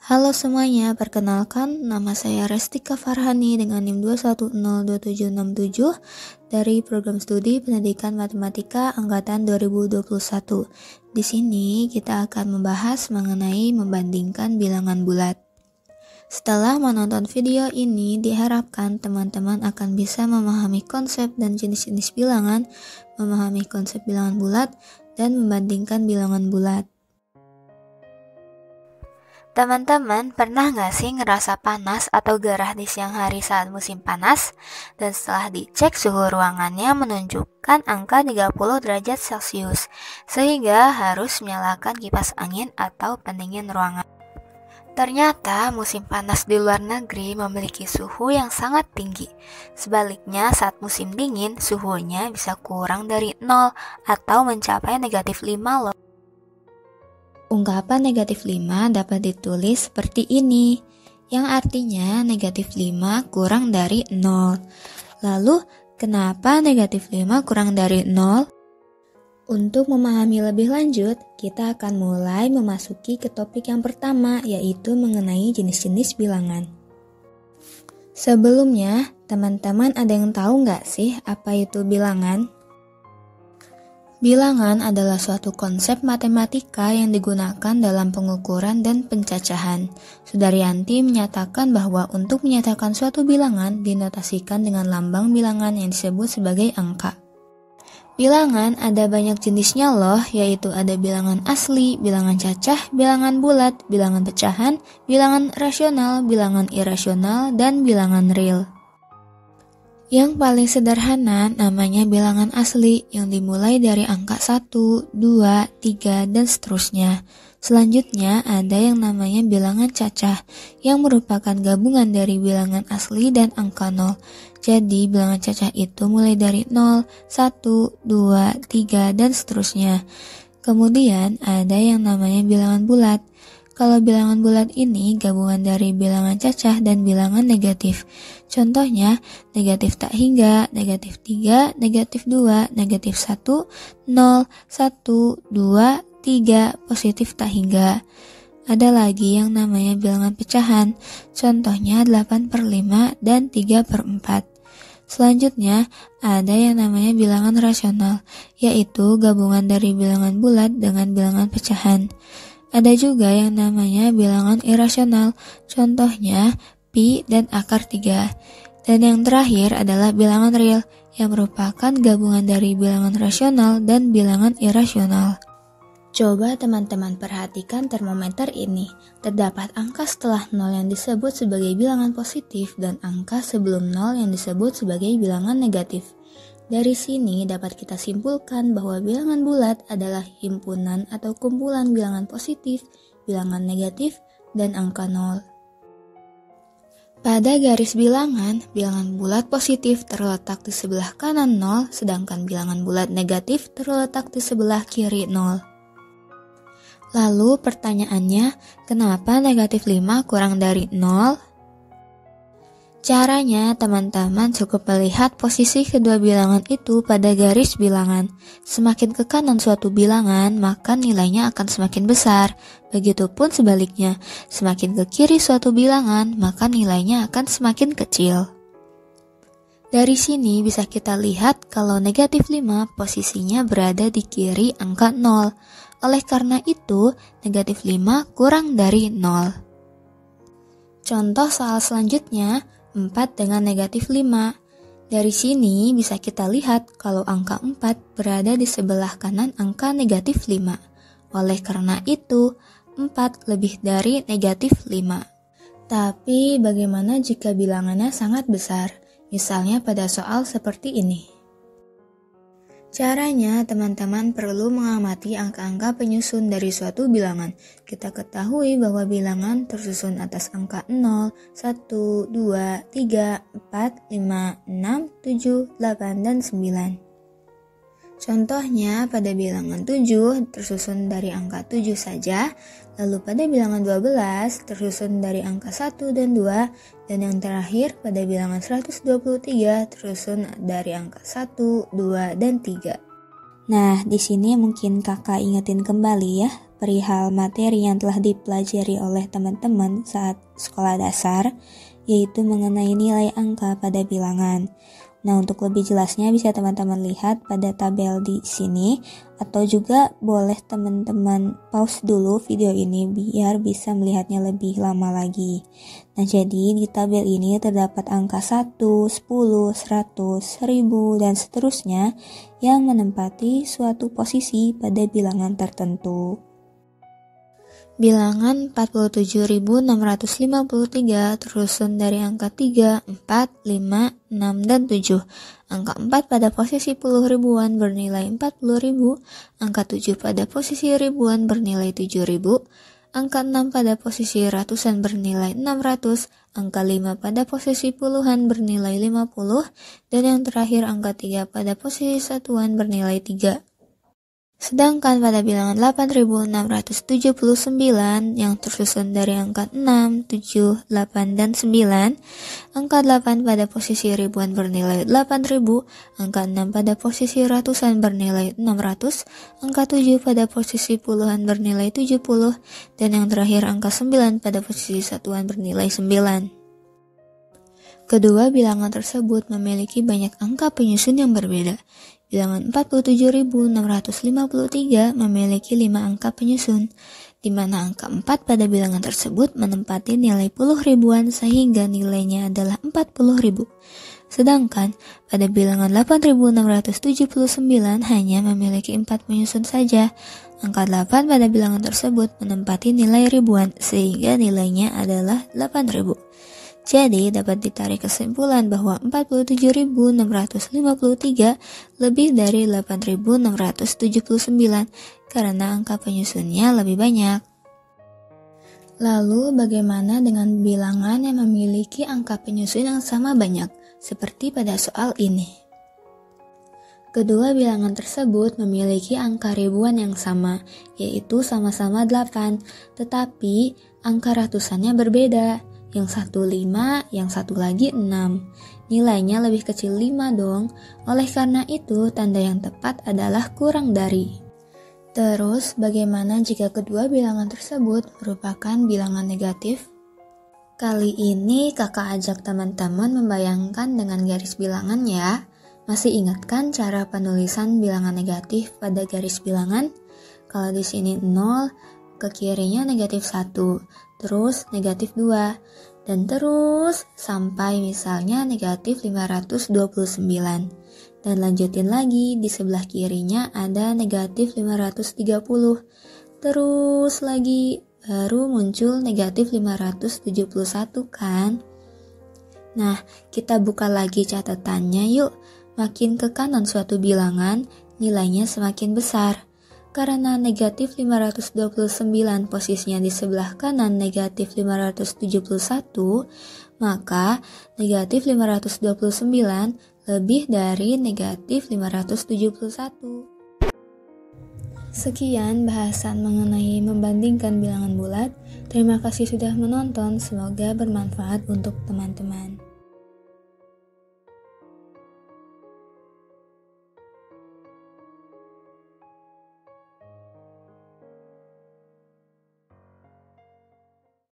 Halo semuanya, perkenalkan nama saya Restika Farhani dengan NIM 2102767 dari Program Studi Pendidikan Matematika Angkatan 2021. Di sini kita akan membahas mengenai membandingkan bilangan bulat. Setelah menonton video ini, diharapkan teman-teman akan bisa memahami konsep dan jenis-jenis bilangan, memahami konsep bilangan bulat, dan membandingkan bilangan bulat. Teman-teman, pernah nggak sih ngerasa panas atau gerah di siang hari saat musim panas? Dan setelah dicek suhu ruangannya menunjukkan angka 30 derajat Celcius, sehingga harus menyalakan kipas angin atau pendingin ruangan. Ternyata musim panas di luar negeri memiliki suhu yang sangat tinggi. Sebaliknya saat musim dingin, suhunya bisa kurang dari 0 atau mencapai -5 loh. Ungkapan -5 dapat ditulis seperti ini, yang artinya -5 kurang dari 0. Lalu, kenapa -5 kurang dari 0? Untuk memahami lebih lanjut, kita akan mulai memasuki ke topik yang pertama, yaitu mengenai jenis-jenis bilangan. Sebelumnya, teman-teman ada yang tahu nggak sih apa itu bilangan? Bilangan adalah suatu konsep matematika yang digunakan dalam pengukuran dan pencacahan. Sudaryanti menyatakan bahwa untuk menyatakan suatu bilangan dinotasikan dengan lambang bilangan yang disebut sebagai angka. Bilangan ada banyak jenisnya loh, yaitu ada bilangan asli, bilangan cacah, bilangan bulat, bilangan pecahan, bilangan rasional, bilangan irasional, dan bilangan real. Yang paling sederhana namanya bilangan asli yang dimulai dari angka 1, 2, 3, dan seterusnya. Selanjutnya ada yang namanya bilangan cacah yang merupakan gabungan dari bilangan asli dan angka 0. Jadi bilangan cacah itu mulai dari 0, 1, 2, 3, dan seterusnya. Kemudian ada yang namanya bilangan bulat. Kalau bilangan bulat ini gabungan dari bilangan cacah dan bilangan negatif. Contohnya, negatif tak hingga, negatif 3, negatif 2, negatif 1, 0, 1, 2, 3, positif tak hingga. Ada lagi yang namanya bilangan pecahan. Contohnya 8/5 dan 3/4. Selanjutnya, ada yang namanya bilangan rasional, yaitu gabungan dari bilangan bulat dengan bilangan pecahan. Ada juga yang namanya bilangan irasional, contohnya pi dan akar 3. Dan yang terakhir adalah bilangan real, yang merupakan gabungan dari bilangan rasional dan bilangan irasional. Coba teman-teman perhatikan termometer ini. Terdapat angka setelah 0 yang disebut sebagai bilangan positif dan angka sebelum 0 yang disebut sebagai bilangan negatif. Dari sini dapat kita simpulkan bahwa bilangan bulat adalah himpunan atau kumpulan bilangan positif, bilangan negatif, dan angka 0. Pada garis bilangan, bilangan bulat positif terletak di sebelah kanan 0, sedangkan bilangan bulat negatif terletak di sebelah kiri 0. Lalu pertanyaannya, kenapa negatif 5 kurang dari 0? Caranya, teman-teman cukup melihat posisi kedua bilangan itu pada garis bilangan. Semakin ke kanan suatu bilangan, maka nilainya akan semakin besar. Begitupun sebaliknya, semakin ke kiri suatu bilangan, maka nilainya akan semakin kecil. Dari sini bisa kita lihat kalau negatif 5 posisinya berada di kiri angka 0. Oleh karena itu, negatif 5 kurang dari 0. Contoh soal selanjutnya, 4 dengan negatif 5. Dari sini bisa kita lihat kalau angka 4 berada di sebelah kanan angka negatif 5. Oleh karena itu, 4 lebih dari negatif 5. Tapi bagaimana jika bilangannya sangat besar? Misalnya pada soal seperti ini. Caranya, teman-teman perlu mengamati angka-angka penyusun dari suatu bilangan. Kita ketahui bahwa bilangan tersusun atas angka 0, 1, 2, 3, 4, 5, 6, 7, 8, dan 9. Contohnya, pada bilangan 7 tersusun dari angka 7 saja, lalu pada bilangan 12 tersusun dari angka 1 dan 2, dan yang terakhir pada bilangan 123 tersusun dari angka 1, 2, dan 3. Nah, di sini mungkin kakak ingetin kembali ya, perihal materi yang telah dipelajari oleh teman-teman saat sekolah dasar, yaitu mengenai nilai angka pada bilangan. Nah, untuk lebih jelasnya bisa teman-teman lihat pada tabel di sini, atau juga boleh teman-teman pause dulu video ini biar bisa melihatnya lebih lama lagi. Nah, jadi di tabel ini terdapat angka 1, 10, 100, 1000, dan seterusnya yang menempati suatu posisi pada bilangan tertentu. Bilangan 47.653 tersusun dari angka 3, 4, 5, 6, dan 7. Angka 4 pada posisi puluh ribuan bernilai 40.000, angka 7 pada posisi ribuan bernilai 7.000, angka 6 pada posisi ratusan bernilai 600, angka 5 pada posisi puluhan bernilai 50, dan yang terakhir angka 3 pada posisi satuan bernilai 3. Sedangkan pada bilangan 8.679 yang tersusun dari angka 6, 7, 8, dan 9, angka 8 pada posisi ribuan bernilai 8.000, angka 6 pada posisi ratusan bernilai 600, angka 7 pada posisi puluhan bernilai 70, dan yang terakhir angka 9 pada posisi satuan bernilai 9. Kedua bilangan tersebut memiliki banyak angka penyusun yang berbeda. Bilangan 47.653 memiliki 5 angka penyusun, di mana angka 4 pada bilangan tersebut menempati nilai puluh ribuan sehingga nilainya adalah 40.000. Sedangkan pada bilangan 8.679 hanya memiliki 4 penyusun saja. Angka 8 pada bilangan tersebut menempati nilai ribuan sehingga nilainya adalah 8.000. Jadi dapat ditarik kesimpulan bahwa 47.653 lebih dari 8.679 karena angka penyusunnya lebih banyak. Lalu bagaimana dengan bilangan yang memiliki angka penyusun yang sama banyak, seperti pada soal ini? Kedua bilangan tersebut memiliki angka ribuan yang sama, yaitu sama-sama 8, tetapi angka ratusannya berbeda. Yang satu 5, yang satu lagi 6. Nilainya lebih kecil 5 dong. Oleh karena itu, tanda yang tepat adalah kurang dari. Terus, bagaimana jika kedua bilangan tersebut merupakan bilangan negatif? Kali ini kakak ajak teman-teman membayangkan dengan garis bilangan ya. Masih ingat kan cara penulisan bilangan negatif pada garis bilangan? Kalau di sini 0, ke kirinya negatif 1, terus negatif 2, dan terus sampai misalnya negatif 529. Dan lanjutin lagi, di sebelah kirinya ada negatif 530. Terus lagi, baru muncul negatif 571 kan? Nah, kita buka lagi catatannya yuk. Makin ke kanan suatu bilangan, nilainya semakin besar. Karena negatif 529 posisinya di sebelah kanan negatif 571, maka negatif 529 lebih dari negatif 571. Sekian bahasan mengenai membandingkan bilangan bulat. Terima kasih sudah menonton, semoga bermanfaat untuk teman-teman.